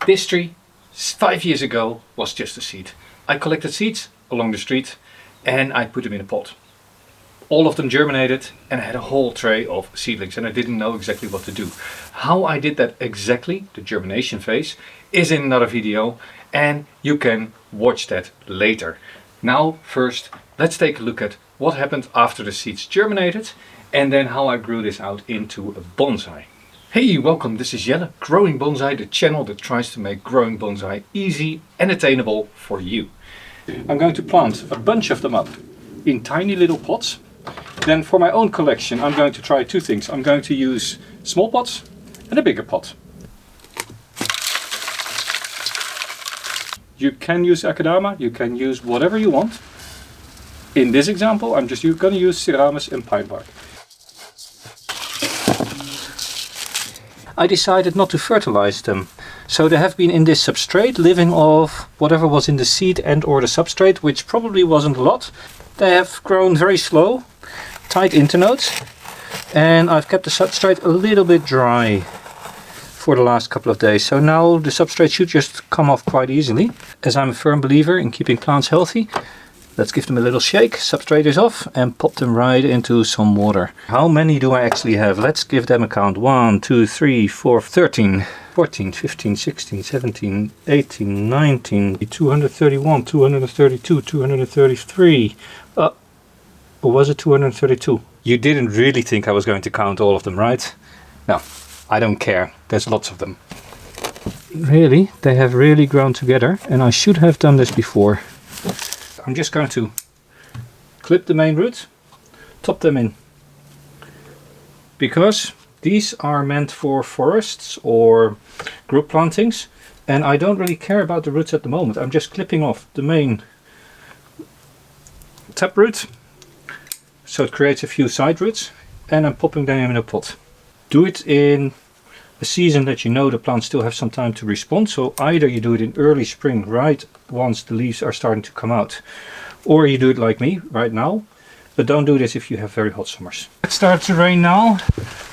This tree 5 years ago was just a seed. I collected seeds along the street and I put them in a pot. All of them germinated and I had a whole tray of seedlings and I didn't know exactly what to do. How I did that exactly, the germination phase, is in another video and you can watch that later. Now first let's take a look at what happened after the seeds germinated and then how I grew this out into a bonsai. Hey, welcome, this is Jelle, Growing Bonsai, the channel that tries to make growing bonsai easy and attainable for you. I'm going to plant a bunch of them up in tiny little pots. Then for my own collection I'm going to try two things. I'm going to use small pots and a bigger pot. You can use akadama, you can use whatever you want. In this example I'm just going to use ceramis and pine bark. I decided not to fertilize them. So they have been in this substrate, living off whatever was in the seed and or the substrate, which probably wasn't a lot. They have grown very slow, tight internodes, and I've kept the substrate a little bit dry for the last couple of days. So now the substrate should just come off quite easily. As I'm a firm believer in keeping plants healthy, let's give them a little shake, substrate is off, and pop them right into some water. How many do I actually have? Let's give them a count. 1, 2, 3, 4, 13, 14, 15, 16, 17, 18, 19, 231, 232, 233. Or was it 232? You didn't really think I was going to count all of them, right? No, I don't care. There's lots of them. Really, they have really grown together, and I should have done this before. I'm just going to clip the main roots, top them in, because these are meant for forests or group plantings and I don't really care about the roots at the moment. I'm just clipping off the main taproot so it creates a few side roots and I'm popping them in a pot. Do it in a season that you know the plants still have some time to respond, so either you do it in early spring, right once the leaves are starting to come out, or you do it like me right now, but don't do this if you have very hot summers. It starts to rain now,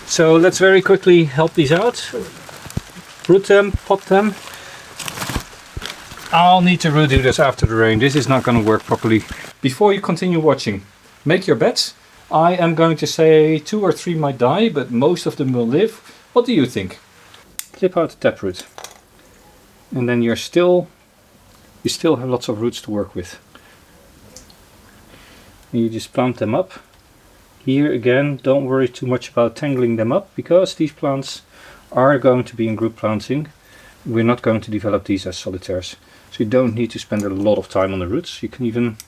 so let's very quickly help these out. Root them, pot them. I'll need to redo this after the rain. This is not going to work properly. Before you continue watching, make your bets. I am going to say 2 or 3 might die, but most of them will live. What do you think? Clip out the taproot, and then you still have lots of roots to work with. And you just plant them up. Here again, don't worry too much about tangling them up, because these plants are going to be in group planting. We're not going to develop these as solitaires, so you don't need to spend a lot of time on the roots. You can even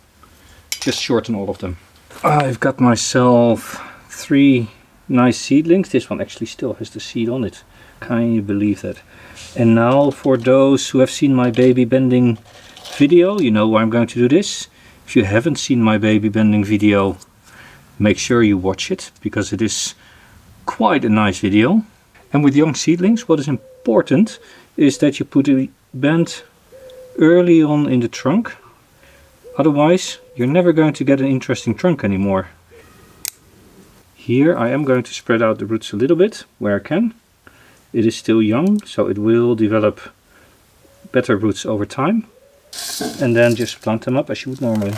just shorten all of them. I've got myself 3 nice seedlings. This one actually still has the seed on it. Can you believe that? And now for those who have seen my baby bending video, you know why I'm going to do this. If you haven't seen my baby bending video, make sure you watch it, because it is quite a nice video. And with young seedlings, what is important is that you put a bend early on in the trunk. Otherwise, you're never going to get an interesting trunk anymore. Here I am going to spread out the roots a little bit where I can. It is still young, so it will develop better roots over time. And then just plant them up as you would normally.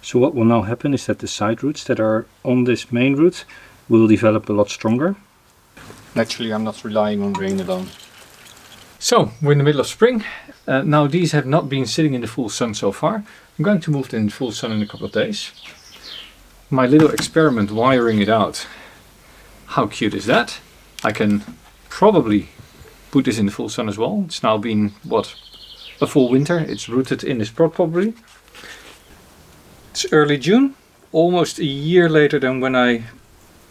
So what will now happen is that the side roots that are on this main root will develop a lot stronger. Naturally, I'm not relying on rain alone. So we're in the middle of spring. Now these have not been sitting in the full sun so far. I'm going to move them in full sun in a couple of days. My little experiment wiring it out. How cute is that? I can probably put this in the full sun as well. It's now been, what, a full winter. It's rooted in this pot probably. It's early June, almost a year later than when I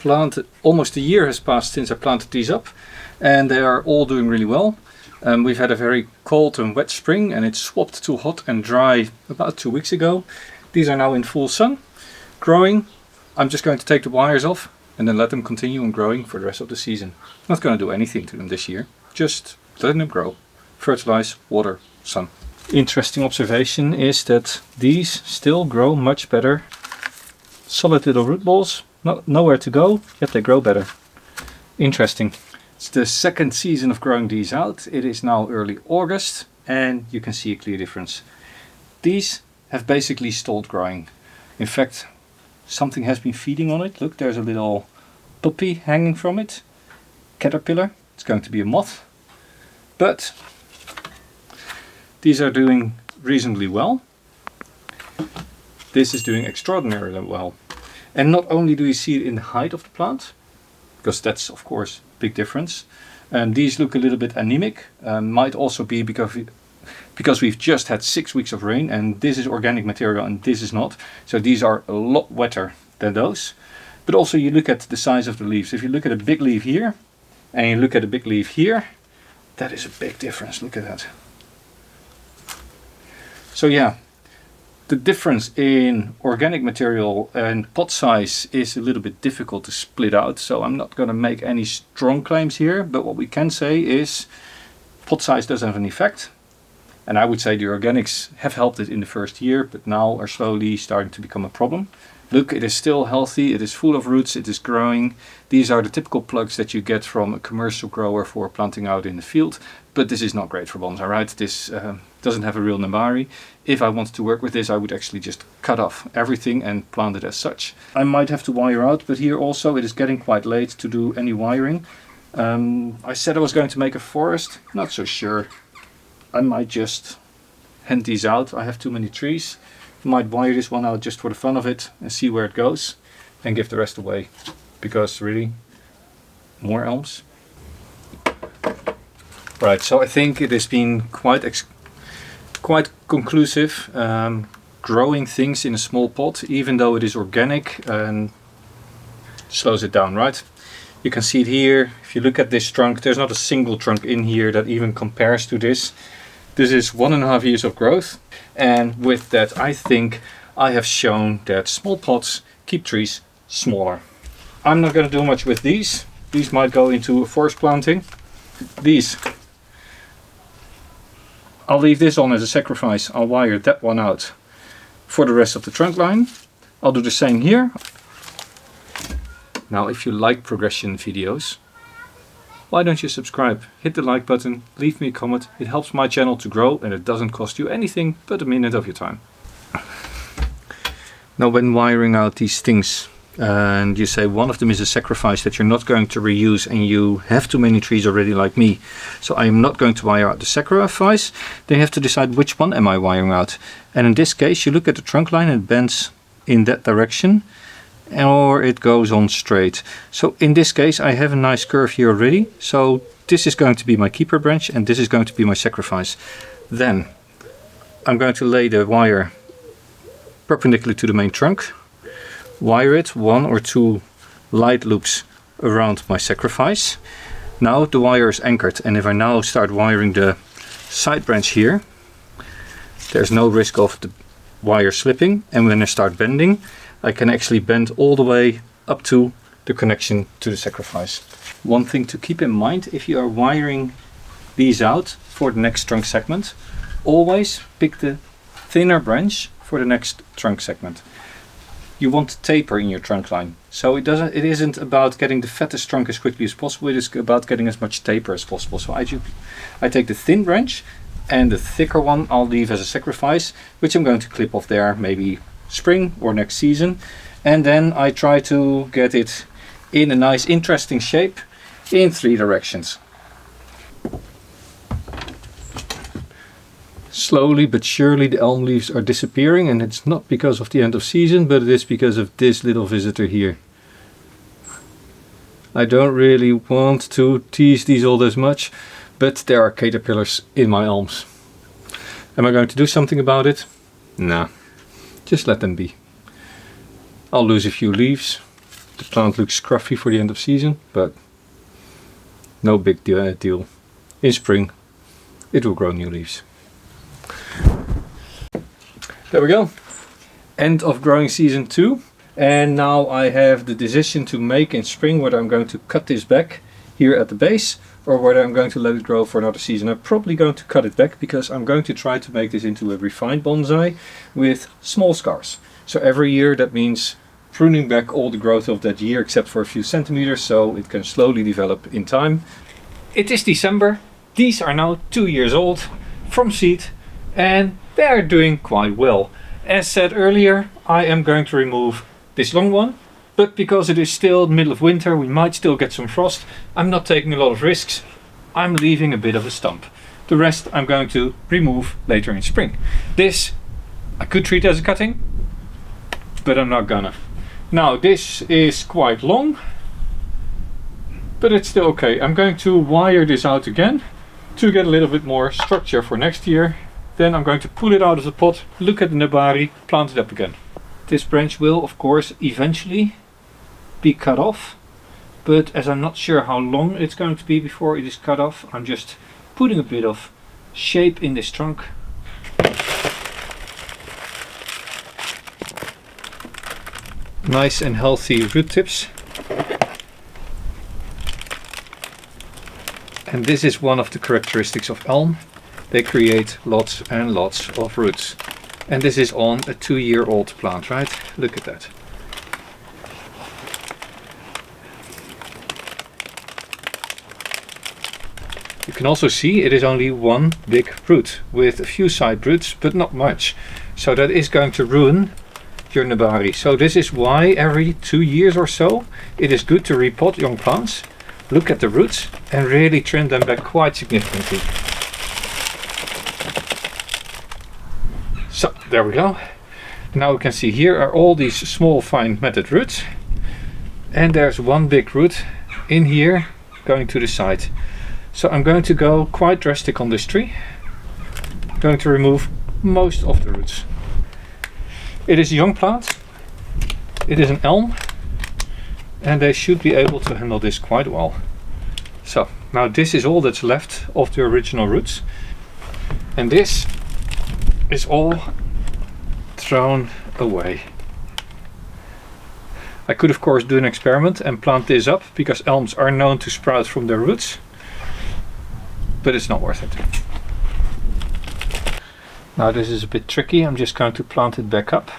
planted. Almost a year has passed since I planted these up, and they are all doing really well. We've had a very cold and wet spring, and it swapped to hot and dry about 2 weeks ago. These are now in full sun, growing. I'm just going to take the wires off and then let them continue on growing for the rest of the season. I'm not going to do anything to them this year, just letting them grow. Fertilize, water, sun. Interesting observation is that these still grow much better. Solid little root balls, nowhere to go, yet they grow better. Interesting. It's the second season of growing these out. It is now early August and you can see a clear difference. These have basically stalled growing. In fact, something has been feeding on it. Look, there's a little puppy hanging from it. Caterpillar. It's going to be a moth. But these are doing reasonably well. This is doing extraordinarily well. And not only do you see it in the height of the plant, because that's of course a big difference. And these look a little bit anemic. Might also be because we've just had 6 weeks of rain and this is organic material and this is not. So these are a lot wetter than those. But also you look at the size of the leaves. If you look at a big leaf here and you look at a big leaf here, that is a big difference. Look at that. So yeah, the difference in organic material and pot size is a little bit difficult to split out. So I'm not going to make any strong claims here. But what we can say is pot size does have an effect. And I would say the organics have helped it in the first year, but now are slowly starting to become a problem. Look, it is still healthy, it is full of roots, it is growing. These are the typical plugs that you get from a commercial grower for planting out in the field. But this is not great for bonsai, right? This doesn't have a real nambari. If I wanted to work with this, I would actually just cut off everything and plant it as such. I might have to wire out, but here also it is getting quite late to do any wiring. I said I was going to make a forest, not so sure. I might just hand these out. I have too many trees. Might wire this one out just for the fun of it and see where it goes and give the rest away, because really more elms. Right, so I think it has been quite conclusive. Growing things in a small pot, even though it is organic, and slows it down, right? You can see it here. If you look at this trunk, there's not a single trunk in here that even compares to this. This is 1.5 years of growth, and with that I think I have shown that small pots keep trees smaller. I'm not going to do much with these. These might go into a forest planting. These, I'll leave this on as a sacrifice. I'll wire that one out for the rest of the trunk line. I'll do the same here. Now if you like progression videos, why don't you subscribe, hit the like button, leave me a comment. It helps my channel to grow and it doesn't cost you anything but a minute of your time. Now when wiring out these things and you say one of them is a sacrifice that you're not going to reuse and you have too many trees already like me, so I am not going to wire out the sacrifice, then you have to decide which one am I wiring out. And in this case you look at the trunk line and it bends in that direction, or it goes on straight. So in this case I have a nice curve here already, so this is going to be my keeper branch and this is going to be my sacrifice. Then I'm going to lay the wire perpendicular to the main trunk, wire it 1 or 2 light loops around my sacrifice. Now the wire is anchored, and if I now start wiring the side branch here, there's no risk of the wire slipping, and when I start bending I can actually bend all the way up to the connection to the sacrifice. One thing to keep in mind if you are wiring these out for the next trunk segment, always pick the thinner branch for the next trunk segment. You want taper in your trunk line, so it isn't about getting the fattest trunk as quickly as possible, it is about getting as much taper as possible. So I take the thin branch, and the thicker one I'll leave as a sacrifice, which I'm going to clip off there maybe spring or next season, and then I try to get it in a nice interesting shape in 3 directions. Slowly but surely the elm leaves are disappearing, and it's not because of the end of season, but it is because of this little visitor here. I don't really want to tease these all as much, but there are caterpillars in my elms. Am I going to do something about it? Nah. Just let them be. I'll lose a few leaves. The plant looks scruffy for the end of season, but no big deal. In spring it will grow new leaves. There we go. End of growing season 2. And now I have the decision to make in spring whether I'm going to cut this back here at the base or whether I'm going to let it grow for another season. I'm probably going to cut it back because I'm going to try to make this into a refined bonsai with small scars. So every year that means pruning back all the growth of that year except for a few centimeters, so it can slowly develop in time. It is December. These are now 2 years old from seed and they're doing quite well. As said earlier, I am going to remove this long one, but because it is still the middle of winter, we might still get some frost. I'm not taking a lot of risks. I'm leaving a bit of a stump. The rest I'm going to remove later in spring. This I could treat as a cutting, but I'm not gonna. Now this is quite long, but it's still okay. I'm going to wire this out again to get a little bit more structure for next year. Then I'm going to pull it out of the pot, look at the nebari, plant it up again. This branch will of course eventually be cut off, but as I'm not sure how long it's going to be before it is cut off, I'm just putting a bit of shape in this trunk. Nice and healthy root tips. And this is one of the characteristics of elm. They create lots and lots of roots. And this is on a 2-year-old plant, right? Look at that. You can also see it is only one big root with a few side roots, but not much. So that is going to ruin your nebari. So this is why every 2 years or so it is good to repot young plants, look at the roots and really trim them back quite significantly. So there we go. Now we can see here are all these small fine matted roots, and there's one big root in here going to the side. So I'm going to go quite drastic on this tree. I'm going to remove most of the roots. It is a young plant, it is an elm, and they should be able to handle this quite well. So now this is all that's left of the original roots, and this is all thrown away. I could of course do an experiment and plant this up, because elms are known to sprout from their roots, but it's not worth it. Now this is a bit tricky. I'm just going to plant it back up.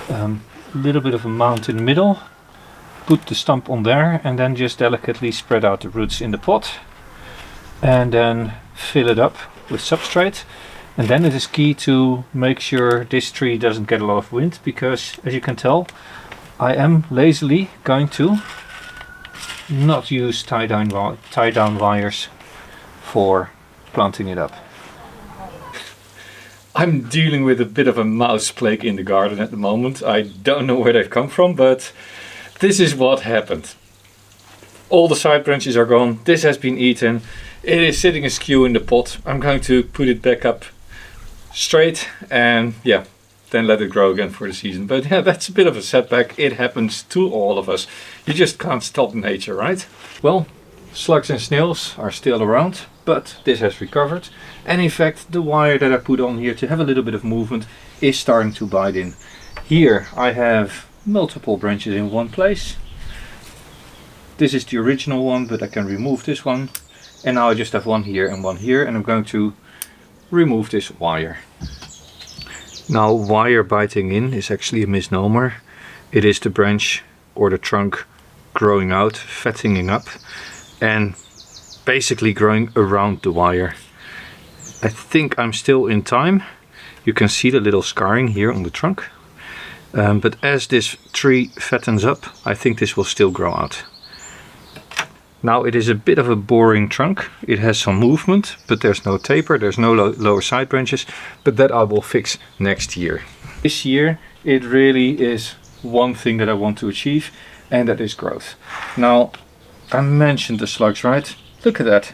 A little bit of a mound in the middle, put the stump on there, and then just delicately spread out the roots in the pot, and then fill it up with substrate. And then it is key to make sure this tree doesn't get a lot of wind, because as you can tell, I am lazily going to not use tie-down wires for planting it up. I'm dealing with a bit of a mouse plague in the garden at the moment. I don't know where they've come from, but this is what happened. All the side branches are gone. This has been eaten. It is sitting askew in the pot. I'm going to put it back up straight and yeah, then let it grow again for the season. But yeah, that's a bit of a setback. It happens to all of us. You just can't stop nature, right? Well, slugs and snails are still around, but this has recovered. And in fact, the wire that I put on here to have a little bit of movement is starting to bite in. Here I have multiple branches in one place. This is the original one, but I can remove this one. And now I just have one here, and I'm going to remove this wire. Now, wire biting in is actually a misnomer. It is the branch or the trunk growing out, fattening up, and basically growing around the wire. I think I'm still in time. You can see the little scarring here on the trunk. But as this tree fattens up, I think this will still grow out. Now it is a bit of a boring trunk. It has some movement, but there's no taper, there's no lower side branches, but that I will fix next year. This year it really is one thing that I want to achieve, and that is growth. Now, I mentioned the slugs, right? Look at that.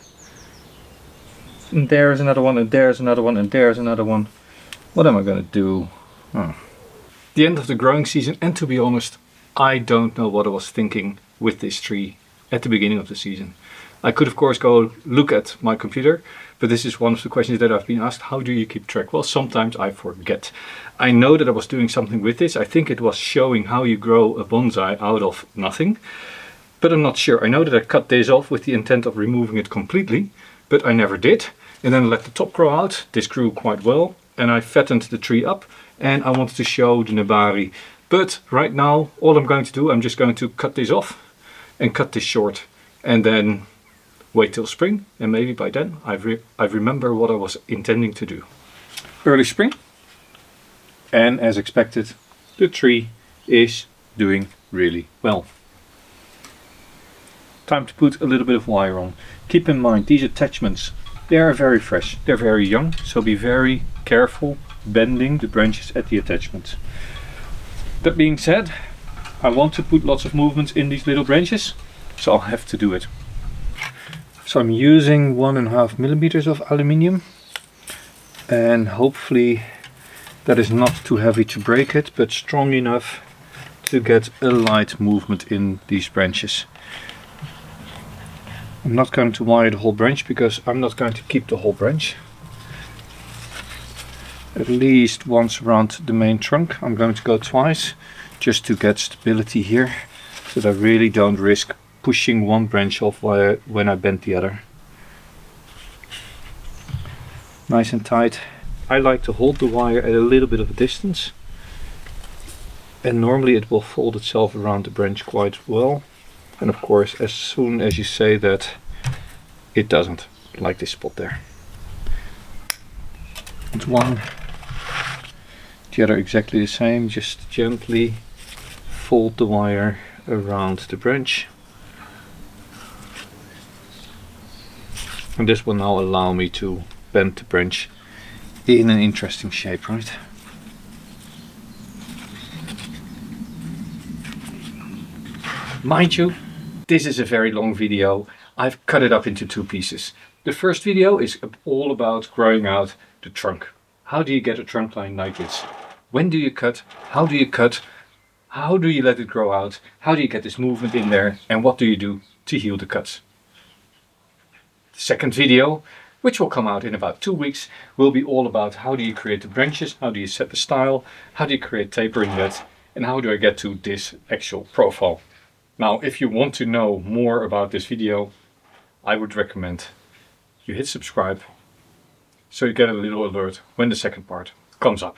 And there's another one, and there's another one, and there's another one. What am I gonna do? The end of the growing season, and to be honest, I don't know what I was thinking with this tree at the beginning of the season. I could of course go look at my computer, but this is one of the questions that I've been asked. How do you keep track? Well, sometimes I forget. I know that I was doing something with this. I think it was showing how you grow a bonsai out of nothing, but I'm not sure. I know that I cut this off with the intent of removing it completely, but I never did. And then I let the top grow out. This grew quite well, and I fattened the tree up, and I wanted to show the nebari But right now, all I'm going to do, I'm just going to cut this off and cut this short, and then wait till spring, and maybe by then I remember what I was intending to do. Early spring, and as expected, the tree is doing really well. Time to put a little bit of wire on. Keep in mind, these attachments, they are very fresh, they're very young, so be very careful bending the branches at the attachments. That being said, I want to put lots of movement in these little branches, so I'll have to do it. So I'm using 1.5 millimeters of aluminium, and hopefully that is not too heavy to break it, but strong enough to get a light movement in these branches. I'm not going to wire the whole branch because I'm not going to keep the whole branch. At least once around the main trunk. I'm going to go twice just to get stability here, so that I really don't risk pushing one branch off when I bend the other. Nice and tight. I like to hold the wire at a little bit of a distance, and normally it will fold itself around the branch quite well. And of course, as soon as you say that, it doesn't, like this spot there. And one, the other exactly the same, just gently fold the wire around the branch. And this will now allow me to bend the branch in an interesting shape, right? Mind you, this is a very long video. I've cut it up into 2 pieces. The first video is all about growing out the trunk. How do you get a trunk line like this? When do you cut? How do you cut? How do you let it grow out? How do you get this movement in there? And what do you do to heal the cuts? The second video, which will come out in about 2 weeks, will be all about how do you create the branches, how do you set the style, how do you create taper in that, and how do I get to this actual profile. Now, if you want to know more about this video, I would recommend you hit subscribe so you get a little alert when the second part comes up.